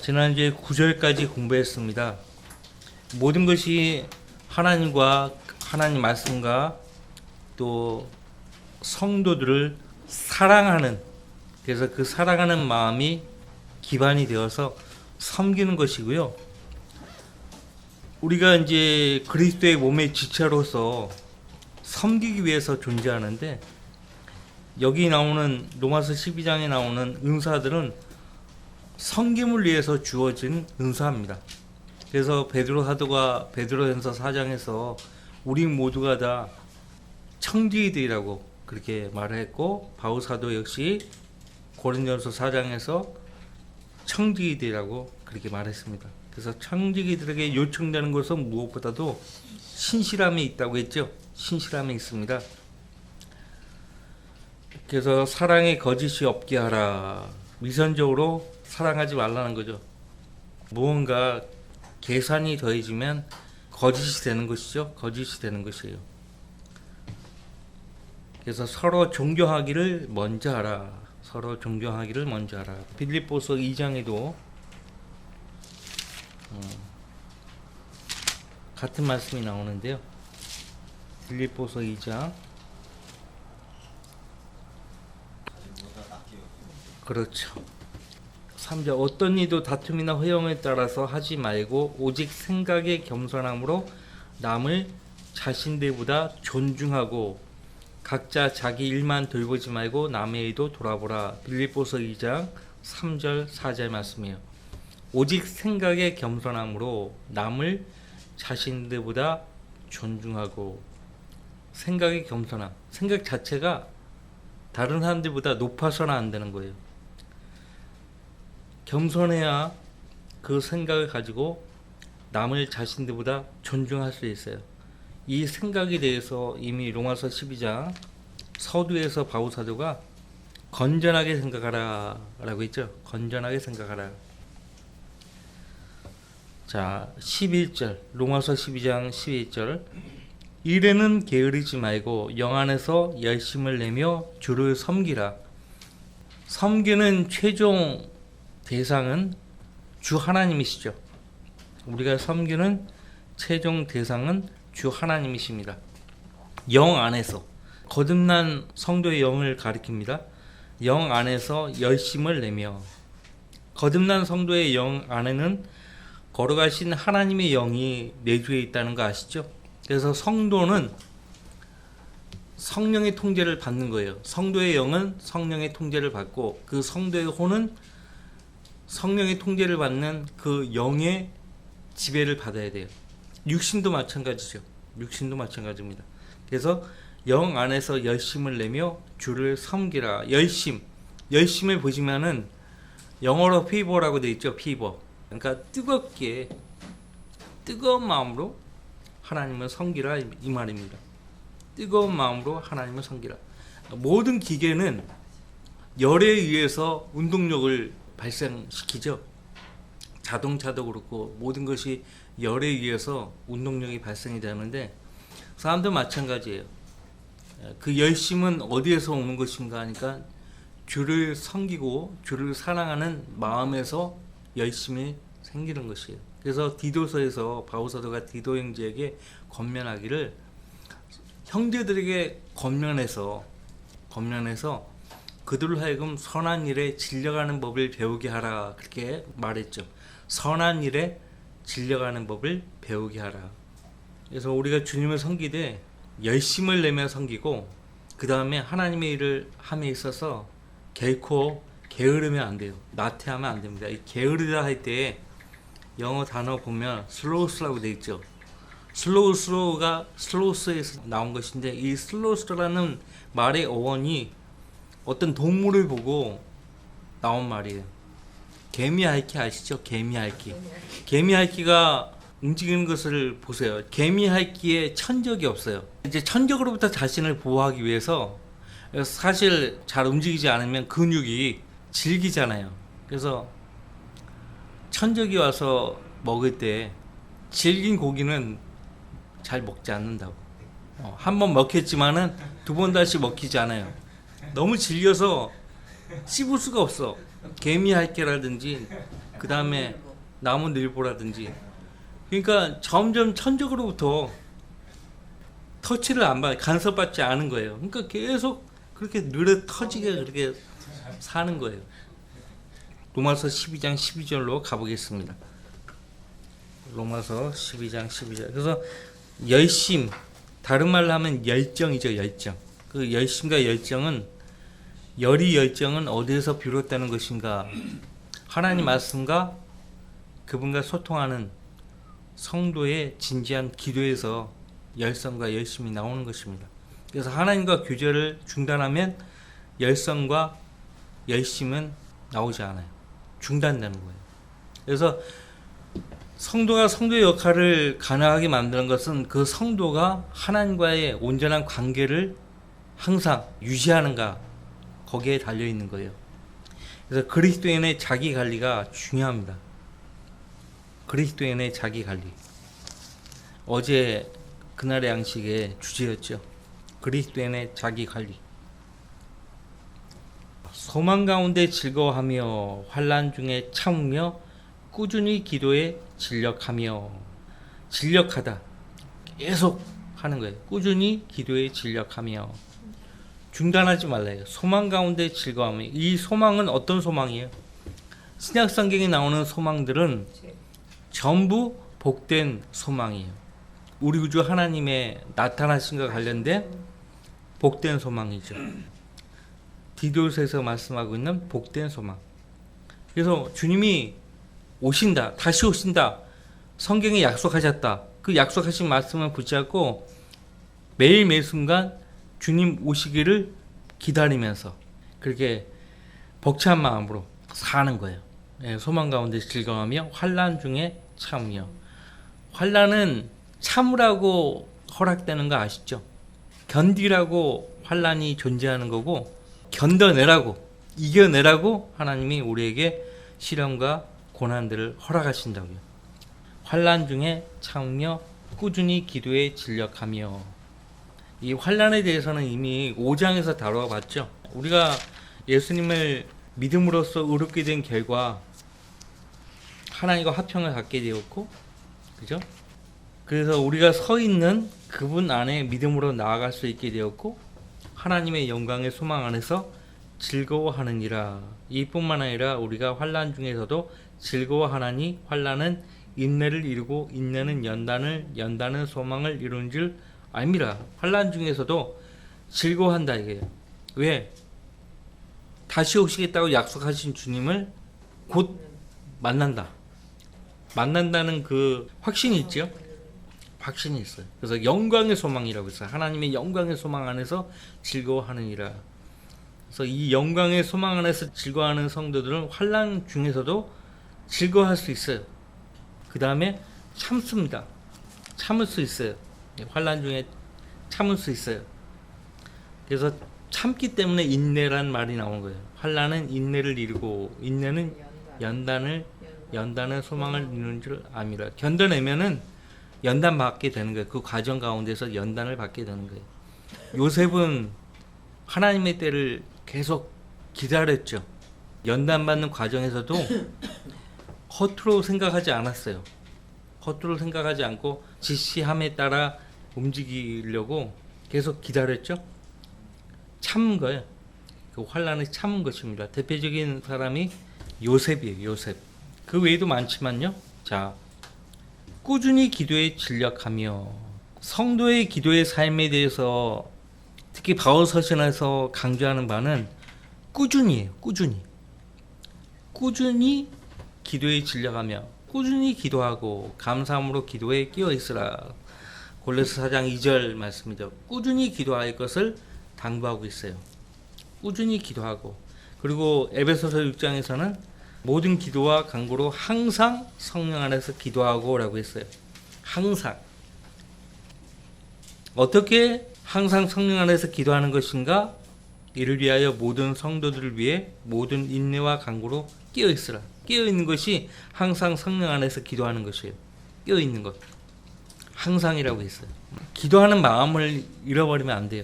지난주에 9절까지 공부했습니다. 모든 것이 하나님과 하나님 말씀과 또 성도들을 사랑하는, 그래서 그 사랑하는 마음이 기반이 되어서 섬기는 것이고요. 우리가 이제 그리스도의 몸의 지체로서 섬기기 위해서 존재하는데, 여기 나오는 로마서 12장에 나오는 은사들은 섬김을 위해서 주어진 은사입니다. 그래서 베드로 사도가 베드로전서 4장에서 우리 모두가 다 청지기들이라고 그렇게 말을 했고, 바울 사도 역시 고린도전서 4장에서 청지기들이라고 그렇게 말했습니다. 그래서 청지기들에게 요청되는 것은 무엇보다도 신실함이 있다고 했죠. 신실함이 있습니다. 그래서 사랑에 거짓이 없게 하라. 위선적으로 사랑하지 말라는 거죠. 무언가 계산이 더해지면 거짓이 되는 것이죠. 거짓이 되는 것이에요. 그래서 서로 존경하기를 먼저 하라. 서로 존경하기를 먼저 하라. 빌립보서 2장에도 같은 말씀이 나오는데요. 빌립보서 2장, 그렇죠. 3절, 어떤 이도 다툼이나 허영에 따라서 하지 말고 오직 생각의 겸손함으로 남을 자신들보다 존중하고 각자 자기 일만 돌보지 말고 남의 일도 돌아보라. 빌립보서 2장 3절 4절 말씀이에요. 오직 생각의 겸손함으로 남을 자신들보다 존중하고, 생각의 겸손함, 생각 자체가 다른 사람들보다 높아서는 안 되는 거예요. 겸손해야 그 생각을 가지고 남을 자신들보다 존중할 수 있어요. 이 생각에 대해서 이미 로마서 12장 서두에서 바울 사도가 건전하게 생각하라 라고 했죠. 건전하게 생각하라. 자, 11절, 로마서 12장 11절, 일에는 게으르지 말고 영 안에서 열심을 내며 주를 섬기라. 섬기는 최종 대상은 주 하나님이시죠. 우리가 섬기는 최종 대상은 주 하나님이십니다. 영 안에서, 거듭난 성도의 영을 가리킵니다. 영 안에서 열심을 내며, 거듭난 성도의 영 안에는 걸어가신 하나님의 영이 내주에 있다는 거 아시죠? 그래서 성도는 성령의 통제를 받는 거예요. 성도의 영은 성령의 통제를 받고, 그 성도의 혼은 성령의 통제를 받는 그 영의 지배를 받아야 돼요. 육신도 마찬가지죠. 육신도 마찬가지입니다. 그래서 영 안에서 열심을 내며 주를 섬기라. 열심을 보시면은 영어로 피버라고 되어 있죠. 피버. 그러니까 뜨겁게, 뜨거운 마음으로 하나님을 섬기라 이 말입니다. 뜨거운 마음으로 하나님을 섬기라. 모든 기계는 열에 의해서 운동력을 발생시키죠. 자동차도 그렇고 모든 것이 열에 의해서 운동력이 발생이 되는데, 사람도 마찬가지예요. 그 열심은 어디에서 오는 것인가 하니까 주를 섬기고 주를 사랑하는 마음에서 열심이 생기는 것이에요. 그래서 디도서에서 바울 사도가 디도 형제에게 권면하기를, 형제들에게 권면해서 그들을 하여금 선한 일에 질려가는 법을 배우게 하라, 그렇게 말했죠. 선한 일에 질려가는 법을 배우게 하라. 그래서 우리가 주님을 섬기되 열심을 내며 섬기고, 그 다음에 하나님의 일을 함에 있어서 결코 게으르면 안 돼요. 나태하면 안 됩니다. 이 게으르다 할 때 영어 단어 보면 슬로우스라고 되어 있죠. 슬로우스가 슬로우스에서 나온 것인데, 이 슬로우스라는 말의 어원이 어떤 동물을 보고 나온 말이에요. 개미핥기 아시죠? 개미핥기가 움직이는 것을 보세요. 개미핥기에 천적이 없어요. 이제 천적으로부터 자신을 보호하기 위해서, 사실 잘 움직이지 않으면 근육이 질기잖아요. 그래서 천적이 와서 먹을 때 질긴 고기는 잘 먹지 않는다고. 한 번 먹혔지만은 두 번 다시 먹히지 않아요. 너무 질겨서 씹을 수가 없어. 개미핥기라든지 그 다음에 나무늘보라든지. 그러니까 점점 천적으로부터 터치를 안 받, 간섭받지 않은 거예요. 그러니까 계속 그렇게 느려 터지게 그렇게 사는 거예요. 로마서 12장 12절로 가보겠습니다. 로마서 12장 12절. 그래서 열심, 다른 말로 하면 열정이죠, 열정. 그 열심과 열정은, 열정은 어디에서 비롯되는 것인가? 하나님 말씀과 그분과 소통하는 성도의 진지한 기도에서 열성과 열심이 나오는 것입니다. 그래서 하나님과 교제를 중단하면 열성과 열심은 나오지 않아요. 중단되는 거예요. 그래서 성도가 성도의 역할을 가능하게 만드는 것은 그 성도가 하나님과의 온전한 관계를 항상 유지하는가, 거기에 달려 있는 거예요. 그래서 그리스도인의 자기 관리가 중요합니다. 그리스도인의 자기 관리. 어제 그날의 양식의 주제였죠. 그리스도인의 자기 관리. 소망 가운데 즐거워하며 환난 중에 참으며 꾸준히 기도에 진력하며. 진력하다. 계속 하는 거예요. 꾸준히 기도에 진력하며. 중단하지 말라요. 소망 가운데 즐거워하며. 이 소망은 어떤 소망이에요? 신약 성경에 나오는 소망들은 전부 복된 소망이에요. 우리 구주 하나님의 나타나심과 관련된 복된 소망이죠. 디도서에서 말씀하고 있는 복된 소망. 그래서 주님이 오신다, 다시 오신다, 성경에 약속하셨다. 그 약속하신 말씀을 붙잡고 매일매일 순간 주님 오시기를 기다리면서 그렇게 벅찬 마음으로 사는 거예요. 소망 가운데 즐거워하며 환난 중에 참으며. 환난은 참으라고 허락되는 거 아시죠? 견디라고 환난이 존재하는 거고, 견뎌내라고, 이겨내라고 하나님이 우리에게 시련과 고난들을 허락하신다고요. 환난 중에 참으며 꾸준히 기도에 진력하며. 이 환난에 대해서는 이미 5장에서 다뤄봤죠. 우리가 예수님을 믿음으로써 의롭게 된 결과 하나님과 화평을 갖게 되었고, 그죠? 그래서 우리가 서 있는 그분 안에 믿음으로 나아갈 수 있게 되었고, 하나님의 영광의 소망 안에서 즐거워하느니라. 이뿐만 아니라 우리가 환난 중에서도 즐거워하나니 환난은 인내를 이루고 인내는 연단을, 연단은 소망을 이루는 줄 압니다. 환난 중에서도 즐거워한다 이게요. 왜? 다시 오시겠다고 약속하신 주님을 곧 만난다. 만난다는 그 확신이 있죠. 확신이 있어요. 그래서 영광의 소망이라고 했어요. 하나님의 영광의 소망 안에서 즐거워하느니라. 그래서 이 영광의 소망 안에서 즐거워하는 성도들은 환난 중에서도 즐거워할 수 있어요. 그 다음에 참습니다. 참을 수 있어요. 환난 중에 참을 수 있어요. 그래서 참기 때문에 인내란 말이 나온 거예요. 환난은 인내를 이루고 인내는 연단은 소망을 이루는 줄 압니다. 견뎌내면은 연단 받게 되는 거예요. 그 과정 가운데서 연단을 받게 되는 거예요. 요셉은 하나님의 때를 계속 기다렸죠. 연단 받는 과정에서도 허투루 생각하지 않았어요. 허투루 생각하지 않고 지시함에 따라 움직이려고 계속 기다렸죠. 참은 거예요. 그 환난을 참은 것입니다. 대표적인 사람이 요셉이에요. 요셉. 그 외에도 많지만요. 자, 꾸준히 기도에 진력하며. 성도의 기도의 삶에 대해서 특히 바울 서신에서 강조하는 바는 꾸준히예요. 꾸준히 기도에 진력하며 꾸준히 기도하고 감사함으로 기도에 끼어 있으라. 골로새 4장 2절 말씀이죠. 꾸준히 기도할 것을 당부하고 있어요. 꾸준히 기도하고. 그리고 에베소서 6장에서는 모든 기도와 간구로 항상 성령 안에서 기도하고 라고 했어요. 항상. 어떻게 항상 성령 안에서 기도하는 것인가? 이를 위하여 모든 성도들을 위해 모든 인내와 간구로 끼어 있으라. 끼어 있는 것이 항상 성령 안에서 기도하는 것이에요. 끼어 있는 것. 항상이라고 했어요. 기도하는 마음을 잃어버리면 안 돼요.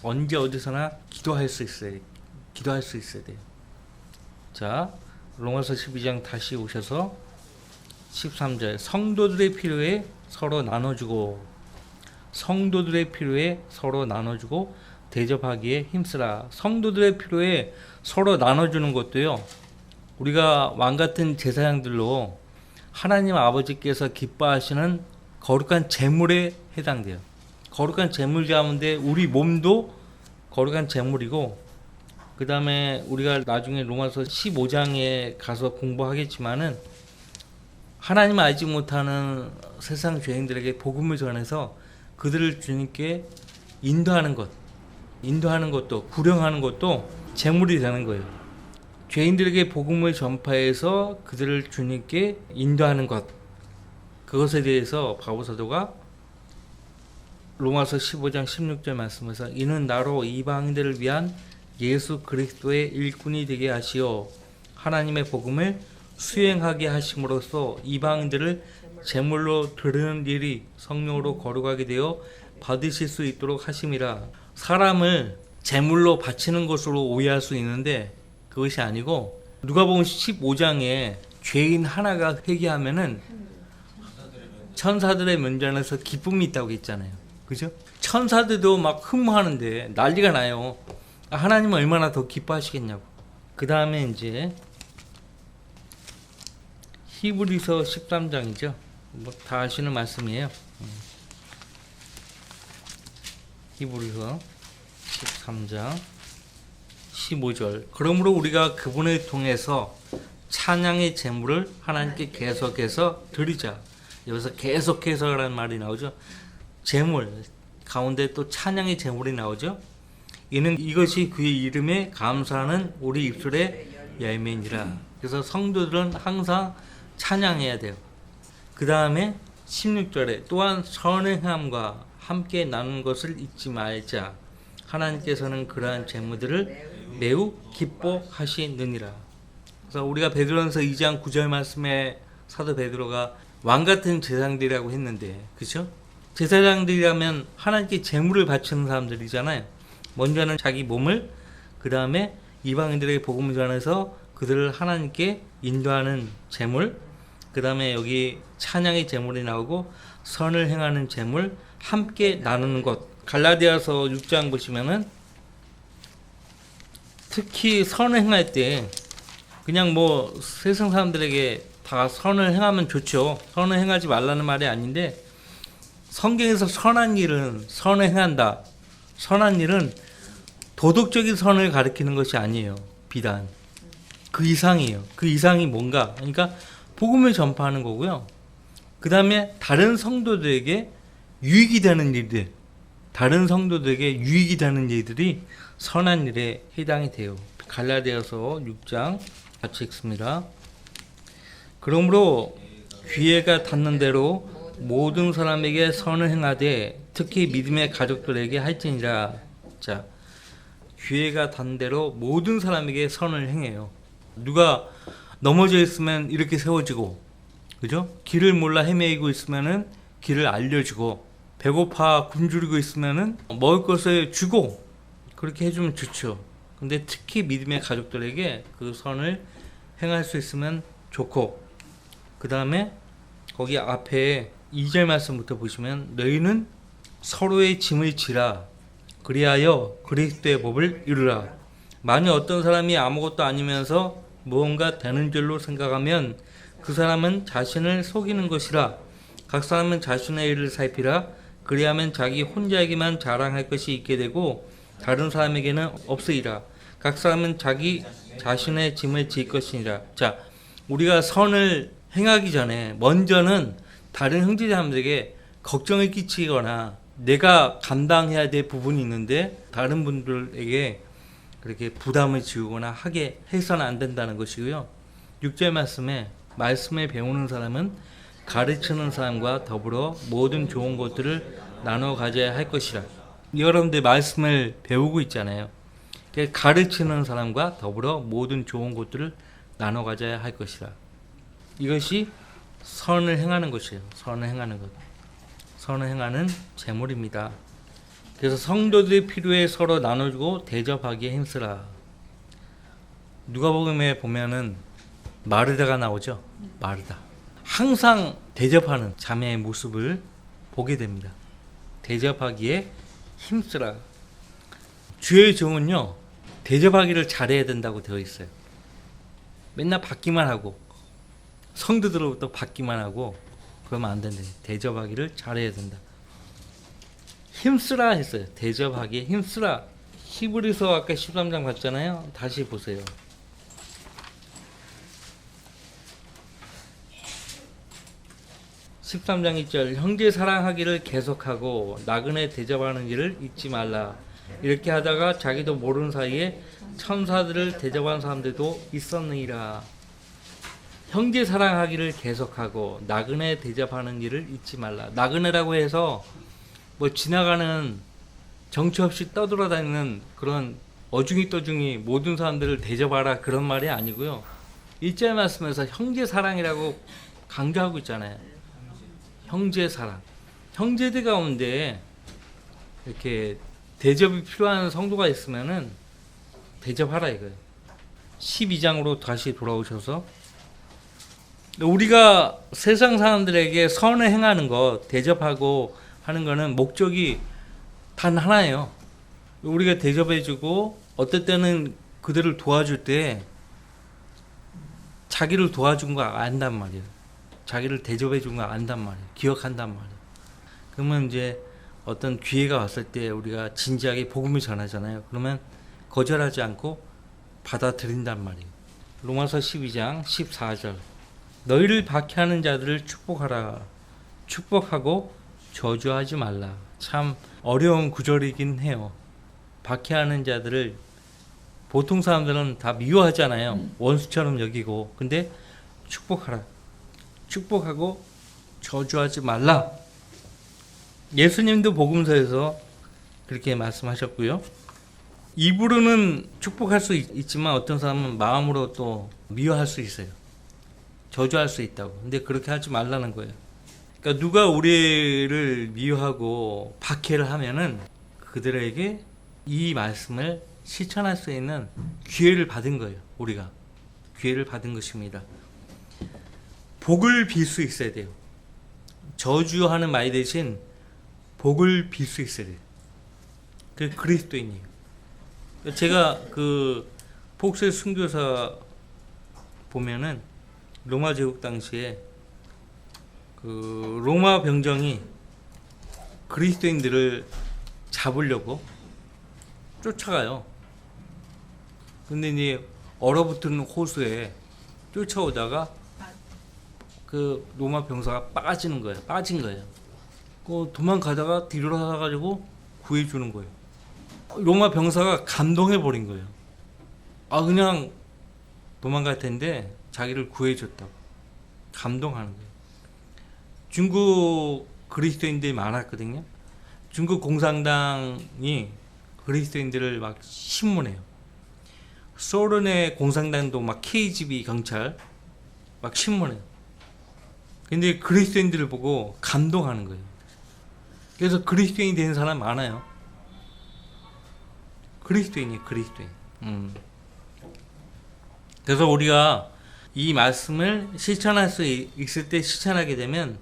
언제 어디서나 기도할 수 있어야 돼요. 자, 로마서 12장 다시 오셔서 13절 성도들의 필요에 서로 나눠주고 성도들의 필요에 서로 나눠주고 대접하기에 힘쓰라. 성도들의 필요에 서로 나눠주는 것도요, 우리가 왕같은 제사장들로 하나님 아버지께서 기뻐하시는 거룩한 제물에 해당돼요. 거룩한 제물 가운데 우리 몸도 거룩한 제물이고, 그 다음에 우리가 나중에 로마서 15장에 가서 공부하겠지만은 하나님 알지 못하는 세상 죄인들에게 복음을 전해서 그들을 주님께 인도하는 것도 구령하는 것도 제물이 되는 거예요. 죄인들에게 복음을 전파해서 그들을 주님께 인도하는 것, 그것에 대해서 바울 사도가 로마서 15장 16절 말씀에서 이는 나로 이방인들을 위한 예수 그리스도의 일꾼이 되게 하시어 하나님의 복음을 수행하게 하심으로써 이방인들을 제물로 드리는 일이 성령으로 거룩하게 되어 받으실 수 있도록 하심이라. 사람을 제물로 바치는 것으로 오해할 수 있는데 그것이 아니고, 누가복음 15장에 죄인 하나가 회개하면은 천사들의 면전에서 기쁨이 있다고 했잖아요. 그죠? 천사들도 막 흠모하는데 난리가 나요. 하나님은 얼마나 더 기뻐하시겠냐고. 그 다음에 이제 히브리서 13장이죠. 뭐 다 아시는 말씀이에요. 히브리서 13장 15절 그러므로 우리가 그분을 통해서 찬양의 제물을 하나님께 계속해서 드리자. 여기서 계속해서라는 말이 나오죠. 제물 가운데 또 찬양의 제물이 나오죠. 이는 이것이 그의 이름에 감사하는 우리 입술의 열매니라. 그래서 성도들은 항상 찬양해야 돼요. 그 다음에 16절에 또한 선행함과 함께 나누는 것을 잊지 말자. 하나님께서는 그러한 제물들을 매우 기뻐하시느니라. 그래서 우리가 베드로전서 2장 9절 말씀에 사도 베드로가 왕같은 제사장들이라고 했는데, 그렇죠? 제사장들이라면 하나님께 제물을 바치는 사람들이잖아요. 먼저는 자기 몸을, 그 다음에 이방인들에게 복음을 전해서 그들을 하나님께 인도하는 제물, 그 다음에 여기 찬양의 제물이 나오고 선을 행하는 제물, 함께 나누는 것. 갈라디아서 6장 보시면은 특히 선을 행할 때 그냥 뭐 세상 사람들에게 다 선을 행하면 좋죠. 선을 행하지 말라는 말이 아닌데, 성경에서 선한 일은 선을 행한다. 선한 일은 도덕적인 선을 가리키는 것이 아니에요. 비단. 그 이상이에요. 그 이상이 뭔가? 그러니까 복음을 전파하는 거고요. 그 다음에 다른 성도들에게 유익이 되는 일들, 다른 성도들에게 유익이 되는 일들이 선한 일에 해당이 돼요. 갈라디아서 6장 같이 읽습니다. 그러므로 기회가 닿는 대로 모든 사람에게 선을 행하되 특히 믿음의 가족들에게 할지니라. 자, 기회가 닿는 대로 모든 사람에게 선을 행해요. 누가 넘어져 있으면 이렇게 세워지고, 그죠? 길을 몰라 헤매이고 있으면은 길을 알려주고, 배고파 굶주리고 있으면은 먹을 것을 주고, 그렇게 해주면 좋죠. 근데 특히 믿음의 가족들에게 그 선을 행할 수 있으면 좋고, 그 다음에 거기 앞에 2절 말씀부터 보시면 너희는 서로의 짐을 지라 그리하여 그리스도의 법을 이루라. 만약 어떤 사람이 아무것도 아니면서 무언가 되는 줄로 생각하면 그 사람은 자신을 속이는 것이라. 각 사람은 자신의 일을 살피라. 그리하면 자기 혼자에게만 자랑할 것이 있게 되고 다른 사람에게는 없으리라. 각 사람은 자기 자신의 짐을 질 것이니라. 자, 우리가 선을 행하기 전에 먼저는 다른 형제자매들에게 걱정을 끼치거나 내가 감당해야 될 부분이 있는데 다른 분들에게 그렇게 부담을 지우거나 하게 해서는 안 된다는 것이고요. 6절 말씀을 배우는 사람은 가르치는 사람과 더불어 모든 좋은 것들을 나눠 가져야 할 것이라. 여러분들 말씀을 배우고 있잖아요. 가르치는 사람과 더불어 모든 좋은 것들을 나눠 가져야 할 것이라. 이것이 선을 행하는 것이에요. 선을 행하는 것. 선을 행하는 제물입니다. 그래서 성도들의 필요에 서로 나눠주고 대접하기에 힘쓰라. 누가복음에 보면은 마르다가 나오죠. 마르다. 항상 대접하는 자매의 모습을 보게 됩니다. 대접하기에 힘쓰라. 주의 종은요, 대접하기를 잘해야 된다고 되어 있어요. 맨날 받기만 하고 성도들로부터 받기만 하고 그러면 안 된다. 대접하기를 잘해야 된다. 힘쓰라 했어요. 대접하기에 힘쓰라. 히브리서 아까 13장 봤잖아요. 다시 보세요. 13장 2절 형제 사랑하기를 계속하고 나그네 대접하는 일을 잊지 말라. 이렇게 하다가 자기도 모르는 사이에 천사들을 대접한 사람들도 있었느니라. 형제 사랑하기를 계속하고 나그네 대접하는 일을 잊지 말라. 나그네라고 해서 뭐 지나가는 정처 없이 떠돌아다니는 그런 어중이 떠중이 모든 사람들을 대접하라 그런 말이 아니고요. 1절 말씀에서 형제 사랑이라고 강조하고 있잖아요. 형제 사랑. 형제들 가운데 이렇게 대접이 필요한 성도가 있으면은 대접하라 이거예요. 12장으로 다시 돌아오셔서 우리가 세상 사람들에게 선을 행하는 것, 대접하고 하는 거는 목적이 단 하나예요. 우리가 대접해주고 어떨 때는 그들을 도와줄 때 자기를 도와준 거 안단 말이에요. 자기를 대접해준 거 안단 말이에요. 기억한단 말이에요. 그러면 이제 어떤 기회가 왔을 때 우리가 진지하게 복음을 전하잖아요. 그러면 거절하지 않고 받아들인단 말이에요. 로마서 12장 14절 너희를 박해하는 자들을 축복하라. 축복하고 저주하지 말라. 참 어려운 구절이긴 해요. 박해하는 자들을 보통 사람들은 다 미워하잖아요. 원수처럼 여기고. 근데 축복하라. 축복하고 저주하지 말라. 예수님도 복음서에서 그렇게 말씀하셨고요. 입으로는 축복할 수 있지만 어떤 사람은 마음으로 또 미워할 수 있어요. 저주할 수 있다고. 근데 그렇게 하지 말라는 거예요. 그러니까 누가 우리를 미워하고 박해를 하면은 그들에게 이 말씀을 실천할 수 있는 기회를 받은 거예요. 우리가 기회를 받은 것입니다. 복을 빌 수 있어야 돼요. 저주하는 말 대신 복을 빌 수 있어야 돼요. 그 그리스도인이에요. 제가 그 폭세 순교사 보면은 로마 제국 당시에 그 로마 병정이 그리스도인들을 잡으려고 쫓아가요. 근데 이제 얼어붙은 호수에 쫓아오다가 그 로마 병사가 빠진 거예요. 그 도망가다가 뒤로 나가가지고 구해주는 거예요. 로마 병사가 감동해버린 거예요. 그냥 도망갈 텐데 자기를 구해줬다고. 감동하는 거예요. 중국 그리스도인들이 많았거든요. 중국 공산당이 그리스도인들을 막 신문해요. 소련의 공산당도 막 KGB 경찰 막 신문해요. 근데 그리스도인들을 보고 감동하는 거예요. 그래서 그리스도인이 되는 사람 많아요. 그리스도인이에요. 그리스도인. 그래서 우리가 이 말씀을 실천할 수 있을 때 실천하게 되면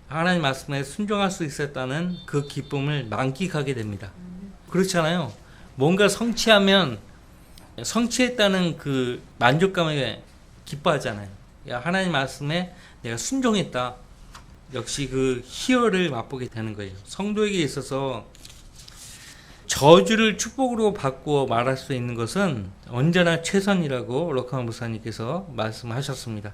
하나님 말씀에 순종할 수 있었다는 그 기쁨을 만끽하게 됩니다. 그렇잖아요. 뭔가 성취하면 성취했다는 그 만족감에 기뻐하잖아요. 야, 하나님 말씀에 내가 순종했다. 역시 그 희열을 맛보게 되는 거예요. 성도에게 있어서 저주를 축복으로 바꾸어 말할 수 있는 것은 언제나 최선이라고 럭하우 목사님께서 말씀하셨습니다.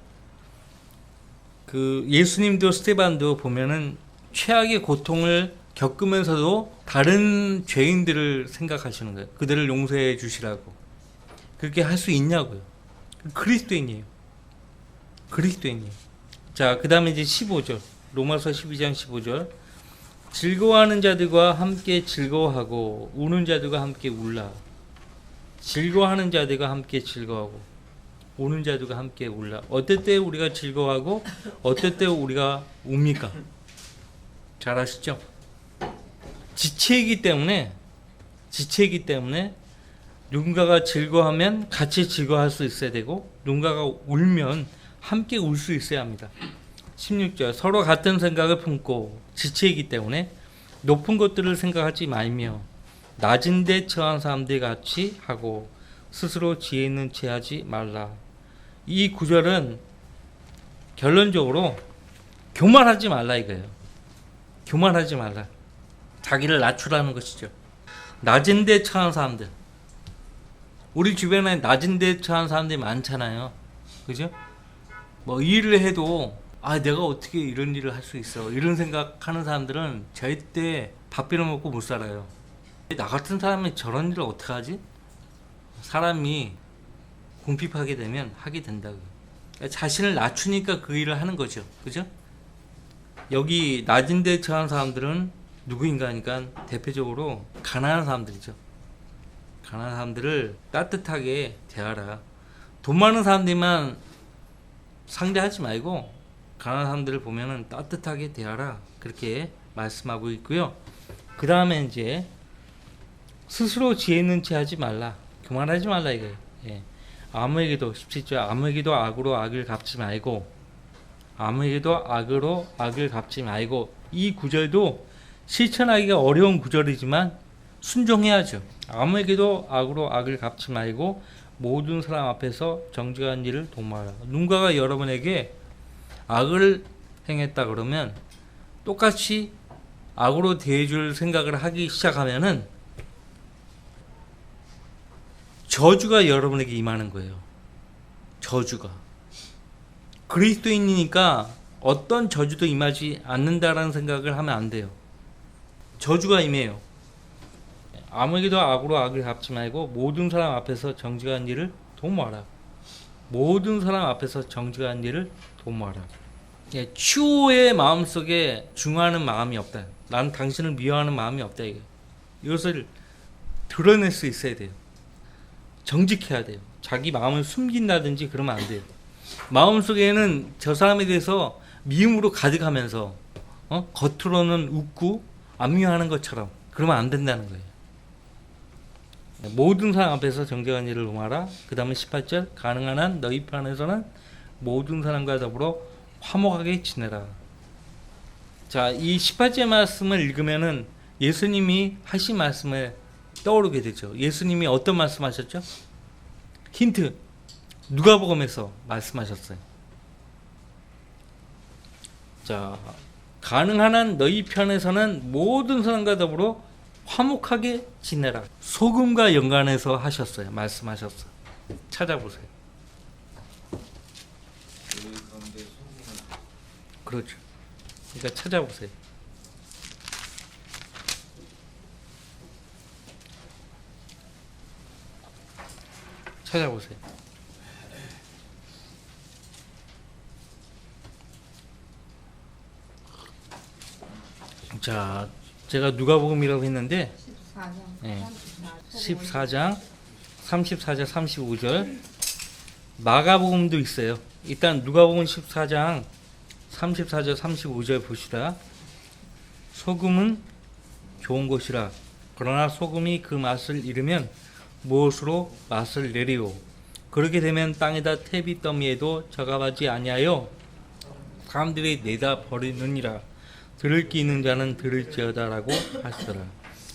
그 예수님도 스테반도 보면은 최악의 고통을 겪으면서도 다른 죄인들을 생각하시는 거예요. 그들을 용서해 주시라고. 그렇게 할 수 있냐고요. 그리스도인이에요. 그리스도인이에요. 자, 그 다음에 이제 15절. 로마서 12장 15절. 즐거워하는 자들과 함께 즐거워하고 우는 자들과 함께 울라. 즐거워하는 자들과 함께 즐거워하고 우는 자들과 함께 울라. 어떨 때 우리가 즐거워하고 어떨 때 우리가 웁니까? 잘 아시죠? 지체이기 때문에 누군가가 즐거워하면 같이 즐거워할 수 있어야 되고 누군가가 울면 함께 울 수 있어야 합니다. 16절 서로 같은 생각을 품고 지체이기 때문에 높은 것들을 생각하지 말며 낮은 데 처한 사람들 같이 하고 스스로 지혜 있는 채 하지 말라. 이 구절은 결론적으로 교만하지 말라 이거예요. 교만하지 말라. 자기를 낮추라는 것이죠. 낮은 데 처한 사람들. 우리 주변에 낮은 데 처한 사람들이 많잖아요. 그죠? 뭐 일을 해도 내가 어떻게 이런 일을 할 수 있어 이런 생각하는 사람들은 절대 밥 비벼 먹고 못 살아요. 나 같은 사람이 저런 일을 어떻게 하지? 사람이 궁핍하게 되면 하게 된다고요. 자신을 낮추니까 그 일을 하는 거죠. 그죠? 여기 낮은 데 처한 사람들은 누구인가 하니까 대표적으로 가난한 사람들이죠. 가난한 사람들을 따뜻하게 대하라. 돈 많은 사람들만 상대하지 말고 가난한 사람들을 보면은 따뜻하게 대하라. 그렇게 말씀하고 있고요. 그 다음에 이제 스스로 지혜 있는 채 하지 말라. 교만하지 말라 이거예요. 예. 아무에게도 17절 아무에게도 악으로 악을 갚지 말고 아무에게도 악으로 악을 갚지 말고 이 구절도 실천하기가 어려운 구절이지만 순종해야죠. 아무에게도 악으로 악을 갚지 말고 모든 사람 앞에서 정직한 일을 도모하라. 누군가가 여러분에게 악을 행했다 그러면 똑같이 악으로 대해줄 생각을 하기 시작하면은 저주가 여러분에게 임하는 거예요. 저주가. 그리스도인이니까 어떤 저주도 임하지 않는다라는 생각을 하면 안 돼요. 저주가 임해요. 아무에게도 악으로 악을 갚지 말고 모든 사람 앞에서 정직한 일을 도모하라. 모든 사람 앞에서 정직한 일을 도모하라. 예, 추호의 마음속에 중요하는 마음이 없다. 나는 당신을 미워하는 마음이 없다. 이것을 드러낼 수 있어야 돼요. 정직해야 돼요. 자기 마음을 숨긴다든지 그러면 안 돼요. 마음속에는 저 사람에 대해서 미움으로 가득하면서 겉으로는 웃고 압류하는 것처럼 그러면 안 된다는 거예요. 모든 사람 앞에서 정직한 일을 도모하라. 그 다음에 18절 가능한 한 너희 편에서는 모든 사람과 더불어 화목하게 지내라. 자, 이 18절 말씀을 읽으면은 예수님이 하신 말씀을 떠오르게 되죠. 예수님이 어떤 말씀하셨죠? 힌트. 누가복음에서 말씀하셨어요. 자, 가능한 한 너희 편에서는 모든 사람과 더불어 화목하게 지내라. 소금과 연관해서 하셨어요. 말씀하셨어요. 찾아보세요. 그렇죠. 그러니까 찾아보세요. 찾아보세요. 자, 제가 누가복음이라고 했는데 14장 34절 35절 마가복음도 있어요. 일단 누가복음 14장 34절 35절 보시다. 소금은 좋은 것이라 그러나 소금이 그 맛을 잃으면 무엇으로 맛을 내리오. 그렇게 되면 땅에다 태비 더미에도 저감하지 아니하여 사람들이 내다 버리느니라. 들을 귀 있는 자는 들을지어다라고 하시더라.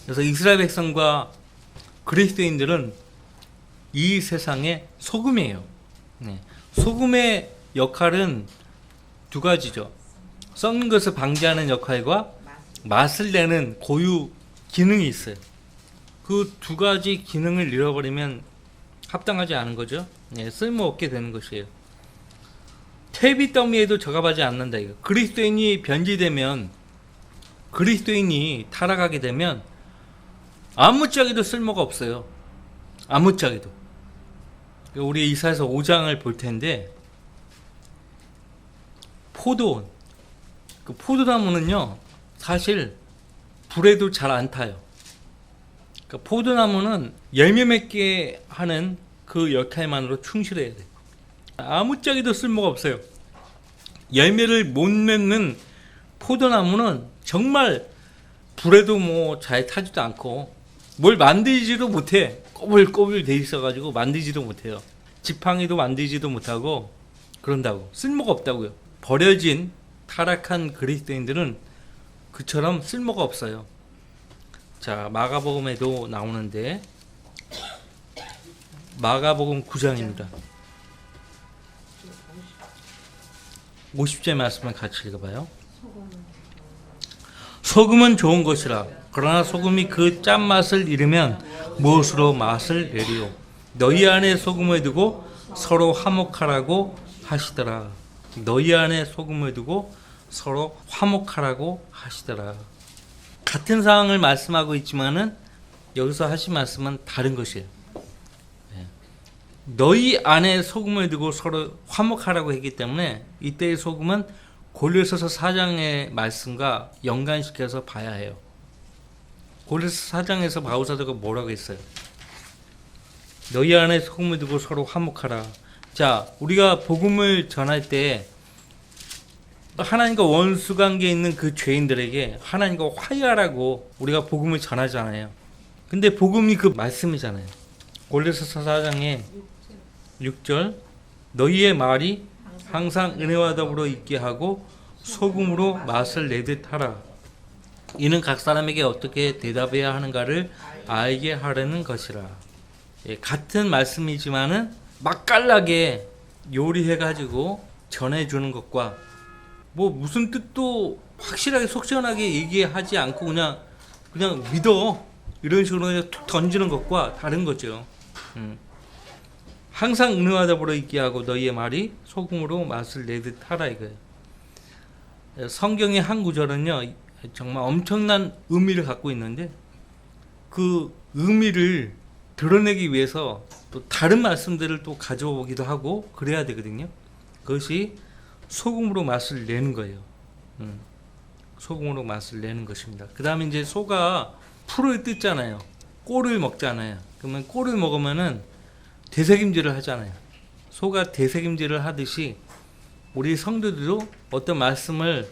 그래서 이스라엘 백성과 그리스도인들은 이 세상의 소금이에요. 소금의 역할은 두 가지죠. 썩는 것을 방지하는 역할과 맛을 내는 고유 기능이 있어요. 그 두 가지 기능을 잃어버리면 합당하지 않은 거죠. 쓸모없게 되는 것이에요. 태비 더미에도 저감하지 않는다. 이거. 그리스도인이 변질되면, 그리스도인이 타락하게 되면 아무짝에도 쓸모가 없어요. 아무짝에도. 우리 이사야서 5장을 볼 텐데 포도원. 그 포도나무는요 사실 불에도 잘 안 타요. 그러니까 포도나무는 열매 맺게 하는 그 역할만으로 충실해야 돼요. 아무짝에도 쓸모가 없어요. 열매를 못 맺는 포도나무는 정말 불에도 뭐 잘 타지도 않고 뭘 만들지도 못해. 꼬불꼬불 돼 있어가지고 만들지도 못해요. 지팡이도 만들지도 못하고 그런다고. 쓸모가 없다고요. 버려진 타락한 그리스도인들은 그처럼 쓸모가 없어요. 자, 마가복음에도 나오는데 마가복음 9장입니다. 50절 말씀을 같이 읽어봐요. 소금은 좋은 것이라. 그러나 소금이 그 짠맛을 잃으면 무엇으로 맛을 내리요. 너희 안에 소금을 두고 서로 화목하라고 하시더라. 너희 안에 소금을 두고 서로 화목하라고 하시더라. 같은 상황을 말씀하고 있지만은 여기서 하신 말씀은 다른 것이에요. 너희 안에 소금을 두고 서로 화목하라고 했기 때문에 이때의 소금은 골로새서 4장의 말씀과 연관시켜서 봐야 해요. 골로새 4장에서 바울 사도가 뭐라고 했어요? 너희 안에 소금을 두고 서로 화목하라. 자, 우리가 복음을 전할 때 하나님과 원수 관계에 있는 그 죄인들에게 하나님과 화해하라고 우리가 복음을 전하잖아요. 근데 복음이 그 말씀이잖아요. 골로새서 4장에 6절 너희의 말이 항상 은혜와 더불어 있게 하고 소금으로 맛을 내듯 하라. 이는 각 사람에게 어떻게 대답해야 하는가를 알게 하려는 것이라. 예, 같은 말씀이지만은 맛깔나게 요리해가지고 전해주는 것과 뭐 무슨 뜻도 확실하게 속 시원하게 얘기하지 않고 그냥 믿어 이런 식으로 그냥 툭 던지는 것과 다른 거죠. 항상 은혜와 더불어 있게 하고 너희의 말이 소금으로 맛을 내듯 하라 이거예요. 성경의 한 구절은요 정말 엄청난 의미를 갖고 있는데 그 의미를 드러내기 위해서 또 다른 말씀들을 또 가져오기도 하고 그래야 되거든요. 그것이 소금으로 맛을 내는 거예요. 소금으로 맛을 내는 것입니다. 그 다음에 이제 소가 풀을 뜯잖아요. 꼴을 먹잖아요. 그러면 꼴을 먹으면은 되새김질을 하잖아요. 소가 되새김질을 하듯이 우리 성도들도 어떤 말씀을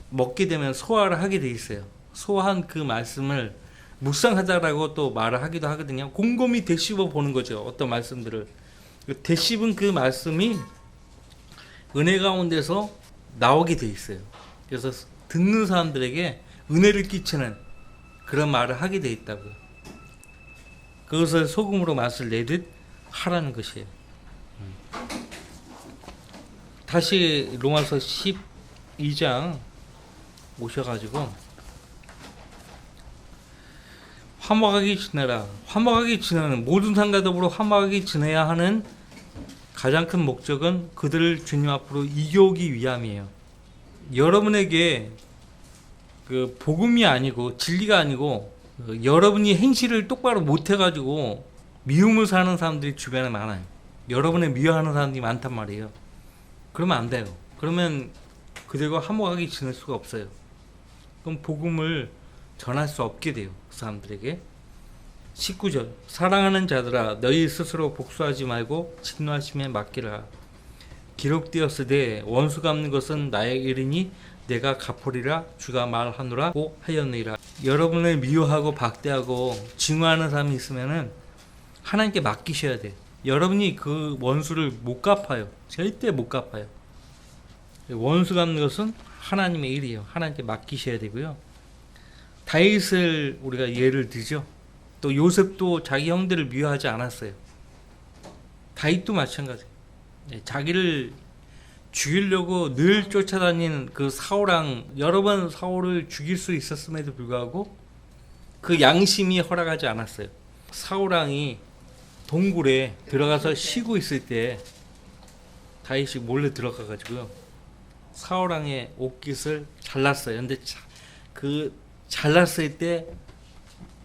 먹게 되면 소화를 하게 돼 있어요. 소화한 그 말씀을 묵상하자라고 또 말을 하기도 하거든요. 곰곰이 되씹어 보는 거죠. 어떤 말씀들을. 되씹은 그 말씀이 은혜 가운데서 나오게 돼 있어요. 그래서 듣는 사람들에게 은혜를 끼치는 그런 말을 하게 돼 있다고요. 그것을 소금으로 맛을 내듯 하라는 것이에요. 다시 로마서 12장 오셔가지고 화목하게 지내라. 화목하게 지내는 모든 사람과 더불어 화목하게 지내야 하는 가장 큰 목적은 그들을 주님 앞으로 이겨오기 위함이에요. 여러분에게 그 복음이 아니고 진리가 아니고 여러분이 행실을 똑바로 못해가지고 미움을 사는 사람들이 주변에 많아요. 여러분을 미워하는 사람들이 많단 말이에요. 그러면 안 돼요. 그러면 그들과 화목하게 지낼 수가 없어요. 그럼 복음을 전할 수 없게 돼요. 그 사람들에게. 19절 사랑하는 자들아 너희 스스로 복수하지 말고 진노하심에 맡기라. 기록되었으되 원수 갚는 것은 나의 일이니 내가 갚으리라 주가 말하노라고 하였느니라. 여러분을 미워하고 박대하고 증오하는 사람이 있으면은 하나님께 맡기셔야 돼요. 여러분이 그 원수를 못 갚아요. 절대 못 갚아요. 원수 갚는 것은 하나님의 일이에요. 하나님께 맡기셔야 되고요. 다윗을 우리가 예를 들죠. 또 요셉도 자기 형들을 미워하지 않았어요. 다윗도 마찬가지예요. 자기를 죽이려고 늘 쫓아다니는 그 사울왕, 여러 번 사울을 죽일 수 있었음에도 불구하고 그 양심이 허락하지 않았어요. 사울왕이 동굴에 들어가서 쉬고 있을 때 다윗이 몰래 들어가가지고요 사울왕의 옷깃을 잘랐어요. 근데 그 잘랐을 때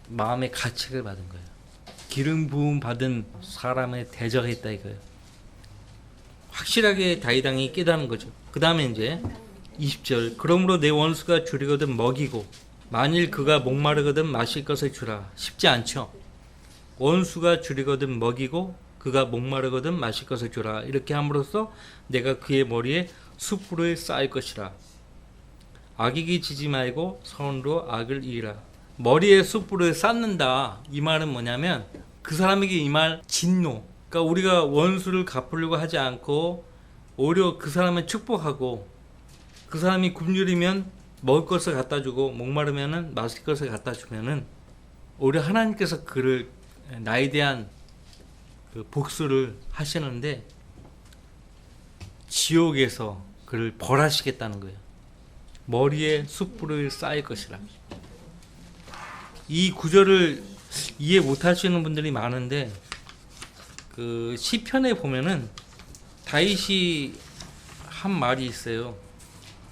마음의 가책을 받은 거예요. 기름 부음 받은 사람에 대적했다 이거예요. 확실하게 다윗 왕이 깨닫는 거죠. 그 다음에 이제 20절 그러므로 내 원수가 줄이거든 먹이고 만일 그가 목마르거든 마실 것을 주라. 쉽지 않죠. 원수가 줄이거든 먹이고 그가 목마르거든 마실 것을 주라. 이렇게 함으로써 내가 그의 머리에 숯불을 쌓을 것이라. 악이기 지지 말고 선으로 악을 이기라. 머리에 숯불을 쌓는다. 이 말은 뭐냐면 그 사람에게 임할 진노. 그러니까 우리가 원수를 갚으려고 하지 않고 오히려 그 사람을 축복하고, 그 사람이 굶주리면 먹을 것을 갖다 주고 목마르면은 마실 것을 갖다 주면은 오히려 하나님께서 그를 나에 대한 그 복수를 하시는데 지옥에서 그를 벌하시겠다는 거예요. 머리에 숯불을 쌓일 것이라. 이 구절을 이해 못 하시는 분들이 많은데, 그 시편에 보면은 다윗이 한 말이 있어요.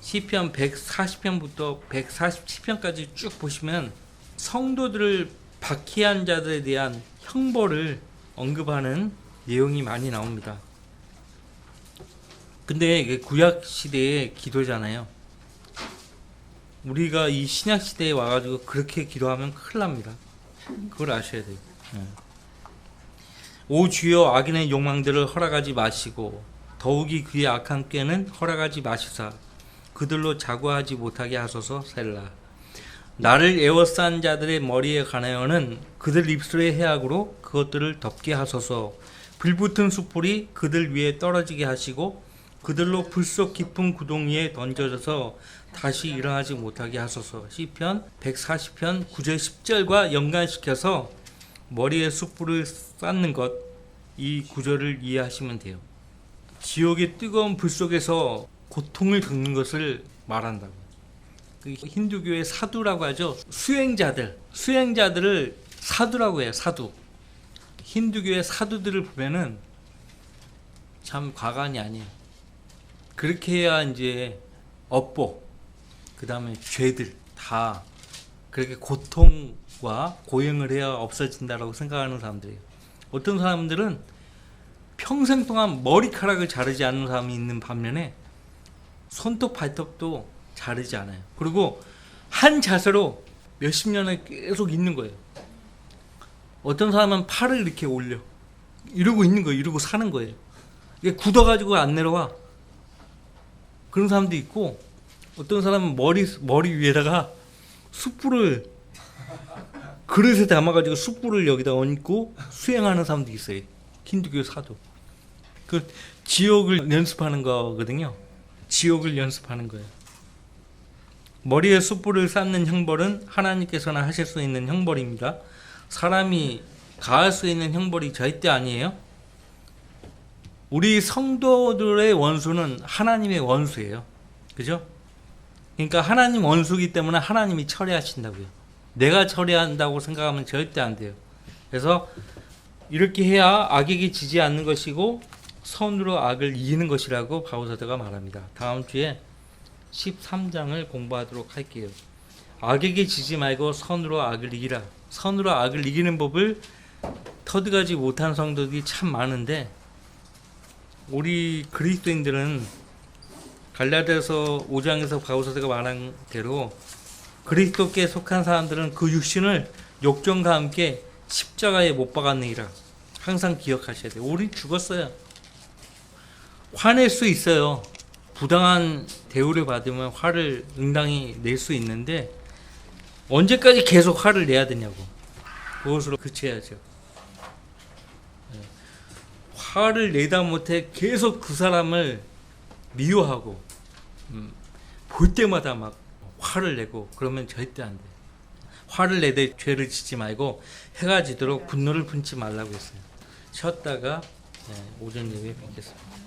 시편 140편부터 147편까지 쭉 보시면 성도들을 박해한 자들에 대한 형벌을 언급하는 내용이 많이 나옵니다. 근데 이게 구약 시대의 기도잖아요. 우리가 이 신약 시대에 와가지고 그렇게 기도하면 큰일 납니다. 그걸 아셔야 돼요. 오 주여, 악인의 욕망들을 허락하지 마시고 더욱이 그의 악한 꾀는 허락하지 마시사 그들로 자고하지 못하게 하소서. 셀라. 나를 에워싼 자들의 머리에 관하여는 그들 입술의 해악으로 그것들을 덮게 하소서. 불붙은 숯불이 그들 위에 떨어지게 하시고 그들로 불속 깊은 구덩 위에 던져져서 다시 일어나지 못하게 하소서. 시편 140편 9절 10절과 연관시켜서 머리에 숯불을 쌓는 것, 이 구절을 이해하시면 돼요. 지옥의 뜨거운 불 속에서 고통을 겪는 것을 말한다고. 그 힌두교의 사두라고 하죠. 수행자들을 사두라고 해요. 사두. 힌두교의 사두들을 보면은 참 과간이 아니에요. 그렇게 해야 이제 업보, 그 다음에 죄들 다 그렇게 고통과 고행을 해야 없어진다라고 생각하는 사람들이에요. 어떤 사람들은 평생 동안 머리카락을 자르지 않는 사람이 있는 반면에 손톱 발톱도 자르지 않아요. 그리고 한 자세로 몇십 년을 계속 있는 거예요. 어떤 사람은 팔을 이렇게 올려 이러고 있는 거예요. 이러고 사는 거예요. 이게 굳어가지고 안 내려와. 그런 사람도 있고, 어떤 사람은 머리 위에다가 숯불을 그릇에 담아가지고 숯불을 여기다 얹고 수행하는 사람도 있어요. 힌두교 사도. 그 지옥을 연습하는 거거든요. 지옥을 연습하는 거예요. 머리에 숯불을 쌓는 형벌은 하나님께서나 하실 수 있는 형벌입니다. 사람이 가할 수 있는 형벌이 절대 아니에요. 우리 성도들의 원수는 하나님의 원수예요. 그죠? 그러니까 하나님 원수이기 때문에 하나님이 처리하신다고요. 내가 처리한다고 생각하면 절대 안 돼요. 그래서 이렇게 해야 악에게 지지 않는 것이고 선으로 악을 이기는 것이라고 바울사도가 말합니다. 다음 주에 13장을 공부하도록 할게요. 악에게 지지 말고 선으로 악을 이기라. 선으로 악을 이기는 법을 터득하지 못한 성도들이 참 많은데, 우리 그리스도인들은 갈라디아서 5장에서 바울사도가 말한 대로 그리스도께 속한 사람들은 그 육신을 욕정과 함께 십자가에 못 박았느니라. 항상 기억하셔야 돼요. 우리 죽었어요. 화낼 수 있어요. 부당한 대우를 받으면 화를 응당히 낼 수 있는데 언제까지 계속 화를 내야 되냐고. 그것으로 그쳐야죠. 화를 내다 못해 계속 그 사람을 미워하고 볼 때마다 막 화를 내고 그러면 절대 안 돼. 화를 내되 죄를 짓지 말고 해가 지도록 분노를 품지 말라고 했어요. 쉬었다가 오전 예배 뵙겠습니다.